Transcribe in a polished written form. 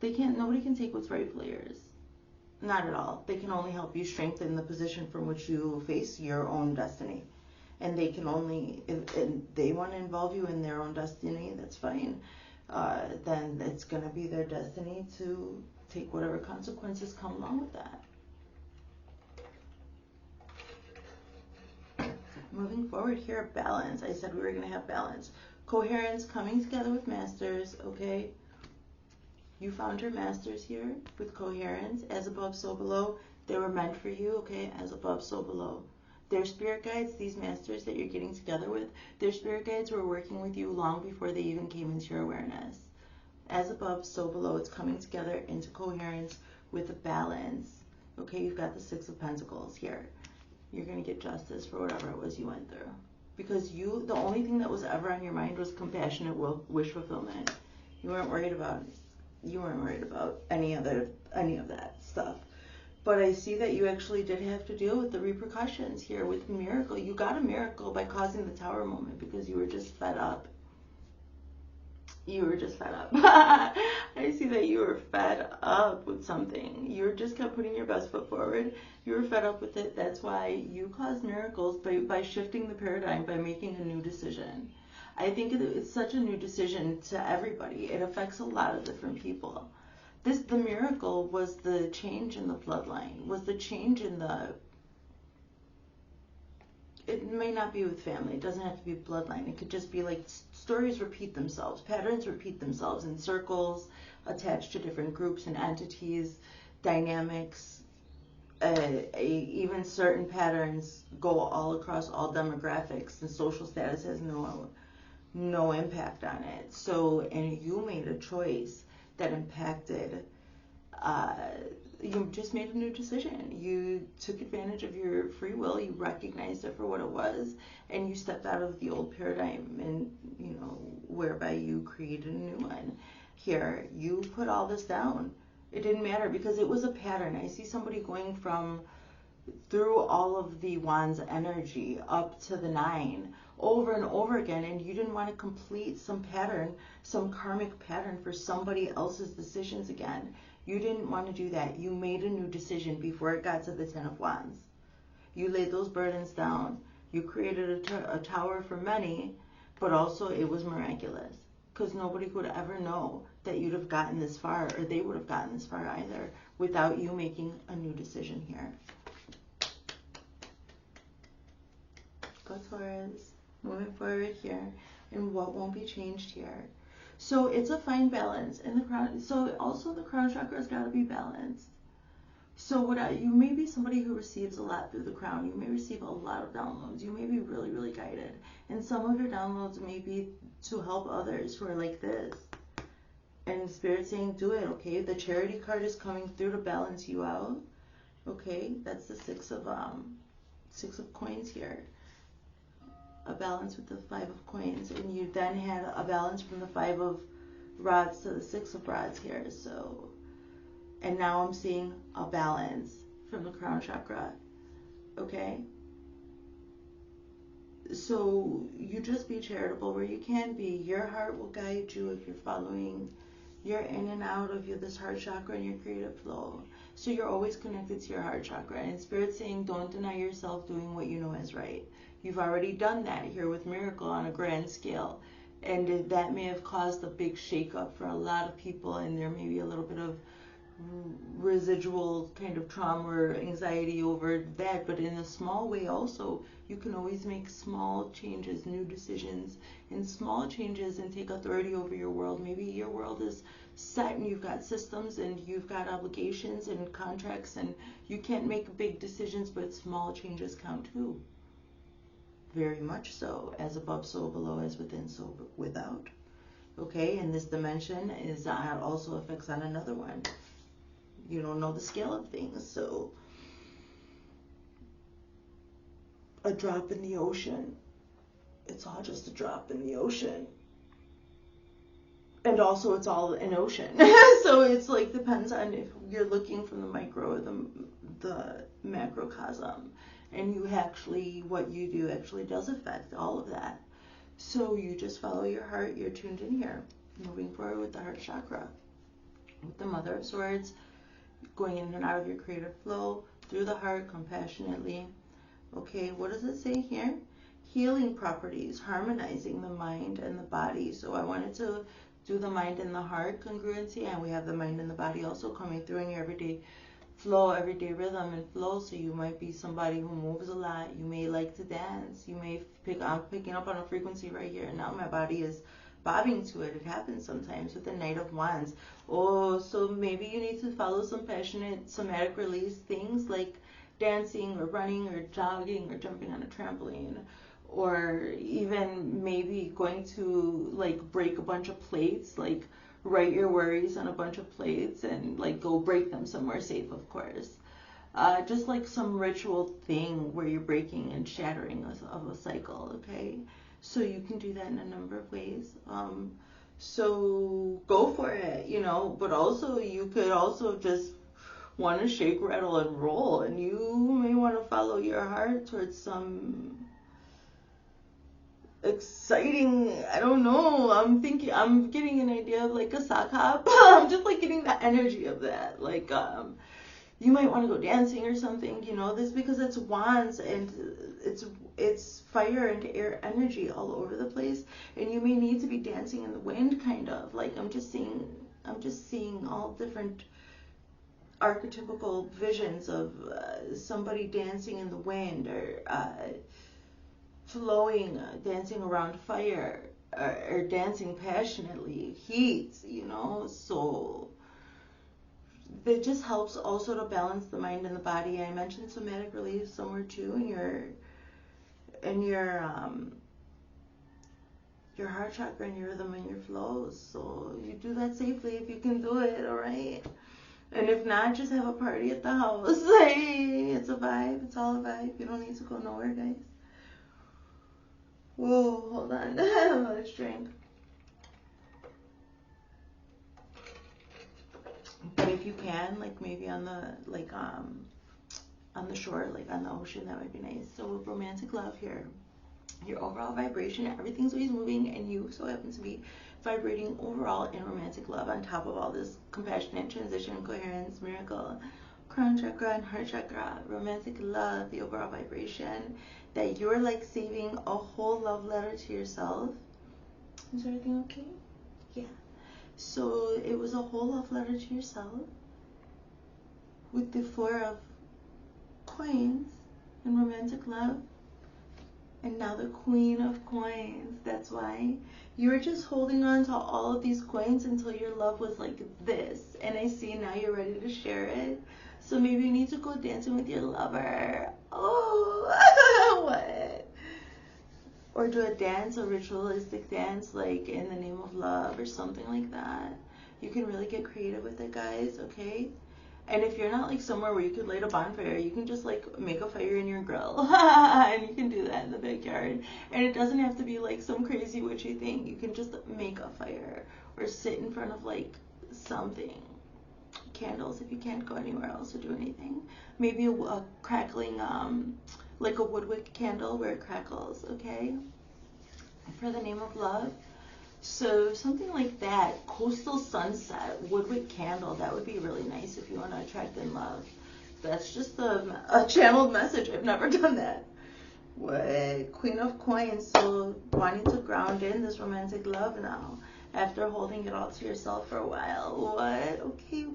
Nobody can take what's rightfully yours. Not at all. They can only help you strengthen the position from which you face your own destiny. And they can only, if they want to involve you in their own destiny, that's fine. Then it's going to be their destiny to take whatever consequences come along with that. Moving forward here, balance. I said we were going to have balance. Coherence, coming together with masters, okay? You found your masters here with coherence, as above, so below. They were meant for you, okay? As above, so below. Their spirit guides, these masters that you're getting together with, their spirit guides were working with you long before they even came into your awareness. As above, so below. It's coming together into coherence with a balance. Okay, you've got the Six of Pentacles here. You're going to get justice for whatever it was you went through. Because the only thing that was ever on your mind was compassionate wish fulfillment. You weren't worried about any of that stuff. But I see that you actually did have to deal with the repercussions here with miracle. You got a miracle by causing the tower moment because you were just fed up. You were just fed up. I see that you were fed up with something. You just kept putting your best foot forward. You were fed up with it. That's why you caused miracles by shifting the paradigm, by making a new decision. I think it's such a new decision to everybody. It affects a lot of different people. The miracle was the change in the bloodline, was the change in it may not be with family, it doesn't have to be bloodline. It could just be like stories repeat themselves, patterns repeat themselves in circles, attached to different groups and entities, dynamics. Even certain patterns go all across all demographics, and social status has no impact on it. So, and you made a choice that impacted, you just made a new decision. You took advantage of your free will, you recognized it for what it was, and you stepped out of the old paradigm, and whereby you created a new one. Here, you put all this down. It didn't matter because it was a pattern. I see somebody going through all of the Wands energy up to the 9 over and over again, and you didn't want to complete some pattern, some karmic pattern for somebody else's decisions again. You didn't want to do that. You made a new decision before it got to the 10 of Wands. You laid those burdens down. You created a tower for many, but also it was miraculous because nobody would ever know that you'd have gotten this far, or they would have gotten this far either, without you making a new decision here. Go Taurus. Moving forward here, and what won't be changed here. So it's a fine balance in the crown. So also the crown chakra's got to be balanced. So you may be somebody who receives a lot through the crown. You may receive a lot of downloads. You may be really, really guided. And some of your downloads may be to help others who are like this. And Spirit saying, do it, okay? The charity card is coming through to balance you out. Okay, that's the six of coins here. A balance with the 5 of coins, and you then had a balance from the 5 of rods to the 6 of rods here. So, and now I'm seeing a balance from the crown chakra. Okay, so you just be charitable where you can be. Your heart will guide you if you're following. You're in and out of this heart chakra and your creative flow. So you're always connected to your heart chakra. And Spirit's saying, don't deny yourself doing what you know is right. You've already done that here with Miracle on a grand scale. And that may have caused a big shakeup for a lot of people. And there may be a little bit of residual kind of trauma or anxiety over that. But in a small way also, you can always make small changes, new decisions, and small changes and take authority over your world. Maybe your world is set and you've got systems and you've got obligations and contracts and you can't make big decisions, but small changes count too. Very much so. As above, so below, as within, so without. Okay, and this dimension is also affects on another one. You don't know the scale of things, so a drop in the ocean. It's all just a drop in the ocean. And also it's all an ocean. So it's like depends on if you're looking from the micro or the macrocosm. And you actually, what you do actually does affect all of that. So you just follow your heart. You're tuned in here. Moving forward with the heart chakra. with the Mother of Swords, going in and out of your creative flow through the heart compassionately. Okay, what does it say here? Healing properties, harmonizing the mind and the body. So I wanted to do the mind and the heart congruency, and we have the mind and the body also coming through in your everyday flow, everyday rhythm and flow. So you might be somebody who moves a lot. You may like to dance. You may I'm picking up on a frequency right here. Now my body is bobbing to it. It happens sometimes with the Knight of Wands. Oh, so maybe you need to follow some passionate somatic release things like dancing or running or jogging or jumping on a trampoline, or even maybe going to like break a bunch of plates, like write your worries on a bunch of plates and like go break them somewhere safe, of course. Just like some ritual thing where you're breaking and shattering of a cycle, okay? So you can do that in a number of ways. So go for it, you know, but also you could also just want to shake, rattle, and roll, and you may want to follow your heart towards some exciting, I don't know, I'm getting an idea of like a sock hop. I'm just like getting the energy of that, like you might want to go dancing or something, you know, this because it's wands and it's fire and air energy all over the place, and you may need to be dancing in the wind, kind of like I'm just seeing all different archetypical visions of somebody dancing in the wind, or flowing, dancing around fire, or dancing passionately, heat, you know. So it just helps also to balance the mind and the body. I mentioned somatic release somewhere too in your heart chakra and your rhythm and your flows. So you do that safely if you can do it, all right? And if not, just have a party at the house. Hey, it's a vibe. It's all a vibe. You don't need to go nowhere, guys. Whoa, hold on. Let's drink. But if you can, like maybe on the on the shore, like on the ocean, that would be nice. So with romantic love here, your overall vibration, everything's always moving, and you so happen to be vibrating overall in romantic love on top of all this compassionate transition, coherence, miracle, crown chakra and heart chakra, romantic love, the overall vibration, that you're like saving a whole love letter to yourself. Is everything okay? Yeah. So it was a whole love letter to yourself with the 4 of coins and romantic love. And now the Queen of Coins. That's why you were just holding on to all of these coins until your love was like this. And I see now you're ready to share it. So maybe you need to go dancing with your lover. Oh, what? Or do a dance, a ritualistic dance, like in the name of love or something like that. You can really get creative with it, guys, okay? And if you're not like somewhere where you could light a bonfire, you can just like make a fire in your grill. And you can do that in the backyard. And it doesn't have to be like some crazy witchy thing. You can just make a fire or sit in front of like something. Candles if you can't go anywhere else to do anything. Maybe a crackling, like a woodwick candle where it crackles, okay? For the name of love. So something like that, coastal sunset, woodwick candle, that would be really nice if you want to attract in love. That's just a channeled message. I've never done that. What? Queen of Coins, so wanting to ground in this romantic love now after holding it all to yourself for a while. What? Okay.